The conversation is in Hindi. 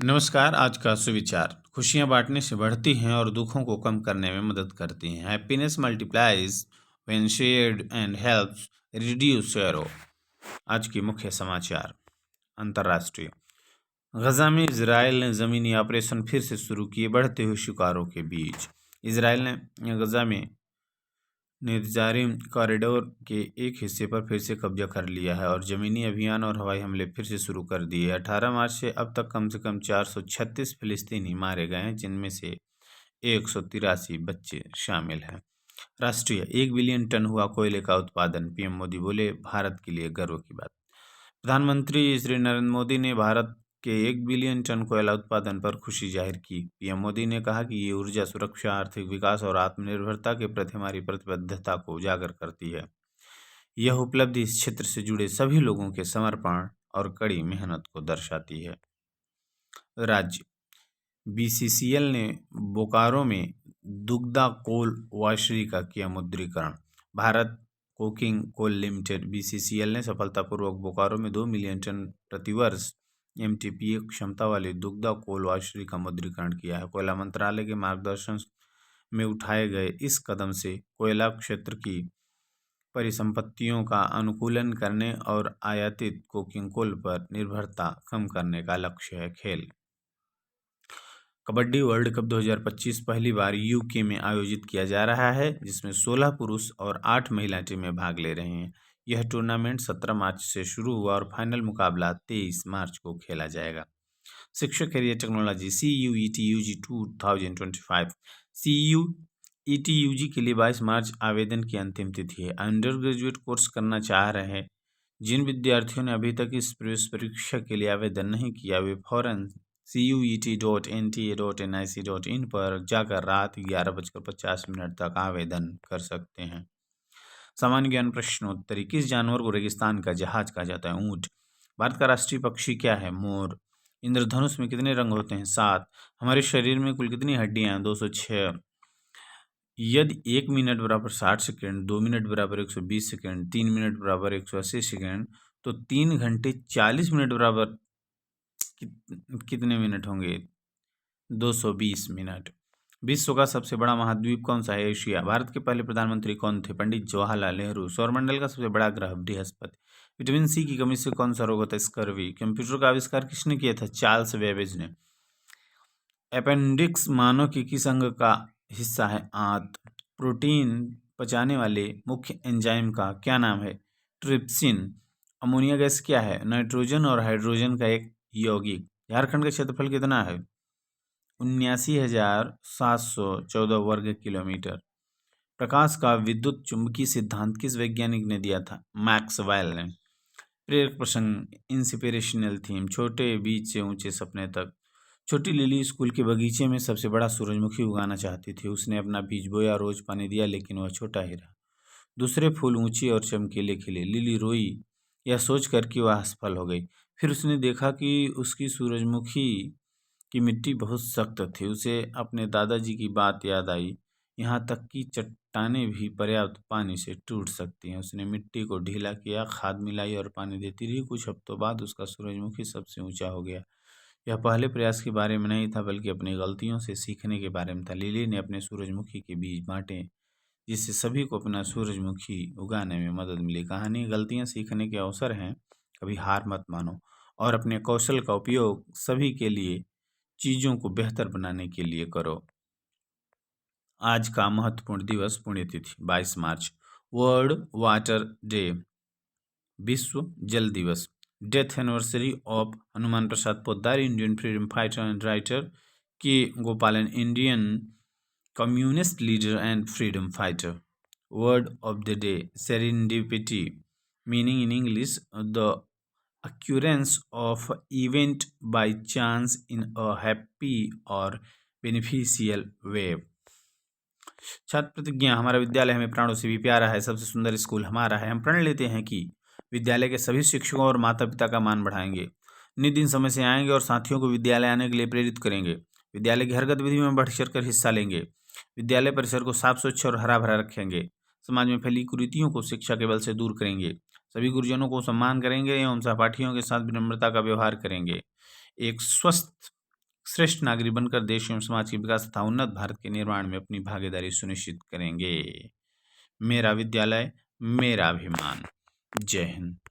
नमस्कार। आज का सुविचार। खुशियां बांटने से बढ़ती हैं और दुखों को कम करने में मदद करती हैं। Happiness multiplies when shared and helps reduce serow. आज की मुख्य समाचार। अंतर्राष्ट्रीय। गजा में इजराइल ने ज़मीनी ऑपरेशन फिर से शुरू किए, बढ़ते हुए शिकारों के बीच। इजराइल ने गजा में नेतजारिम कॉरिडोर के एक हिस्से पर फिर से कब्जा कर लिया है और ज़मीनी अभियान और हवाई हमले फिर से शुरू कर दिए। 18 मार्च से अब तक कम से कम 436 फिलिस्तीनी मारे गए हैं, जिनमें से 183 बच्चे शामिल हैं। राष्ट्रीय। 1 बिलियन टन हुआ कोयले का उत्पादन, पीएम मोदी बोले, भारत के लिए गर्व की बात। प्रधानमंत्री श्री नरेंद्र मोदी ने भारत के 1 बिलियन टन कोयला उत्पादन पर खुशी जाहिर की। पीएम मोदी ने कहा कि ये ऊर्जा सुरक्षा, आर्थिक विकास और आत्मनिर्भरता के प्रति हमारी प्रतिबद्धता को उजागर करती है। यह उपलब्धि इस क्षेत्र से जुड़े सभी लोगों के समर्पण और कड़ी मेहनत को दर्शाती है। राज्य। बीसीसीएल ने बोकारो में दुग्धा कोल वॉशरी का किया मुद्रीकरण। Bharat coking coal limited BCCL ने सफलतापूर्वक बोकारो में 2 मिलियन टन प्रतिवर्ष एमटीपीए क्षमता वाली दुग्धा कोल वॉशरी का मुद्रीकरण किया है। कोयला मंत्रालय के मार्गदर्शन में उठाए गए इस कदम से कोयला क्षेत्र की परिसंपत्तियों का अनुकूलन करने और आयातित कोकिंग कोल पर निर्भरता कम करने का लक्ष्य है। खेल। कबड्डी वर्ल्ड कप 2025 पहली बार यूके में आयोजित किया जा रहा है, जिसमें 16 पुरुष और 8 महिला टीमें भाग ले रहे हैं। यह टूर्नामेंट 17 मार्च से शुरू हुआ और फाइनल मुकाबला 23 मार्च को खेला जाएगा। शिक्षक career technology CUET UG 2025। CUET UG के लिए 22 मार्च आवेदन की अंतिम तिथि है। अंडर ग्रेजुएट कोर्स करना चाह रहे हैं जिन विद्यार्थियों ने अभी तक इस प्रवेश परीक्षा के लिए आवेदन नहीं किया, वे फौरन CUET.nta.nic.in पर जाकर रात 11:50 तक आवेदन कर सकते हैं। सामान्य ज्ञान प्रश्नोत्तरी। किस जानवर को रेगिस्तान का जहाज कहा जाता है? ऊंट। भारत का राष्ट्रीय पक्षी क्या है? मोर। इंद्रधनुष में कितने रंग होते हैं? 7। हमारे शरीर में कुल कितनी हड्डियां हैं? 206। यदि 1 मिनट बराबर 60 सेकेंड, 2 मिनट बराबर 120 सेकेंड, 3 मिनट बराबर 180 सेकेंड, तो 3 घंटे 40 मिनट बराबर कितने मिनट होंगे? 220 मिनट। विश्व का सबसे बड़ा महाद्वीप कौन सा है? एशिया। भारत के पहले प्रधानमंत्री कौन थे? पंडित जवाहरलाल नेहरू। सौरमंडल का सबसे बड़ा ग्रह बृहस्पति। विटामिन सी की कमी से कौन सा रोग होता है? स्कर्वी। कंप्यूटर का आविष्कार किसने किया था? चार्ल्स बेबेज ने। अपेंडिक्स मानव के किस अंग का हिस्सा है? आंत। प्रोटीन पचाने वाले मुख्य एंजाइम का क्या नाम है? ट्रिप्सिन। अमोनिया गैस क्या है? नाइट्रोजन और हाइड्रोजन का एक यौगिक। झारखंड का क्षेत्रफल कितना है? 79,714 वर्ग किलोमीटर। प्रकाश का विद्युत चुंबकीय सिद्धांत किस वैज्ञानिक ने दिया था? मैक्सवेल ने। प्रेरक प्रसंग। Inspirational theme. छोटे बीज से ऊंचे सपने तक। छोटी लिली स्कूल के बगीचे में सबसे बड़ा सूरजमुखी उगाना चाहती थी। उसने अपना बीज बोया, रोज पानी दिया, लेकिन वह छोटा ही रहा। दूसरे फूल ऊंचे और चमकीले खिले। लिली रोई, यह सोचकर कि वह असफल हो गई। फिर उसने देखा कि उसकी सूरजमुखी की मिट्टी बहुत सख्त थी। उसे अपने दादाजी की बात याद आई, यहाँ तक कि चट्टानें भी पर्याप्त पानी से टूट सकती हैं। उसने मिट्टी को ढीला किया, खाद मिलाई और पानी देती रही। कुछ हफ्तों बाद उसका सूरजमुखी सबसे ऊंचा हो गया। यह पहले प्रयास के बारे में नहीं था, बल्कि अपनी गलतियों से सीखने के बारे में था। लिली ने अपने सूरजमुखी के बीज बांटे, जिससे सभी को अपना सूरजमुखी उगाने में मदद मिली। कहानी गलतियां सीखने के अवसर हैं, कभी हार मत मानो और अपने कौशल का उपयोग सभी के लिए, चीज़ों को बेहतर बनाने के लिए करो। आज का महत्वपूर्ण दिवस, पुण्यतिथि 22 मार्च, वर्ल्ड वाटर डे, विश्व जल दिवस। Death anniversary of Hanuman Prasad Poddar, Indian freedom fighter and writer. के गोपालन, Indian communist leader and freedom fighter. Word of the day, serendipity, meaning in English the occurrence of event by chance in a happy or beneficial way। छात्र प्रतिज्ञा। हमारा विद्यालय हमें प्राणों से भी प्यारा है, सबसे सुंदर स्कूल हमारा है। हम प्रण लेते हैं कि विद्यालय के सभी शिक्षकों और माता पिता का मान बढ़ाएंगे, नित दिन समय से आएंगे और साथियों को विद्यालय आने के लिए प्रेरित करेंगे। विद्यालय की हर गतिविधि में बढ़ चढ़ कर हिस्सा लेंगे। विद्यालय परिसर को साफ स्वच्छ और हरा भरा रखेंगे। समाज में फैली कुरीतियों को शिक्षा के बल से दूर करेंगे। सभी गुरुजनों को सम्मान करेंगे एवं सहपाठियों के साथ विनम्रता का व्यवहार करेंगे। एक स्वस्थ श्रेष्ठ नागरिक बनकर देश एवं समाज के विकास तथा उन्नत भारत के निर्माण में अपनी भागीदारी सुनिश्चित करेंगे। मेरा विद्यालय मेरा अभिमान। जय हिंद।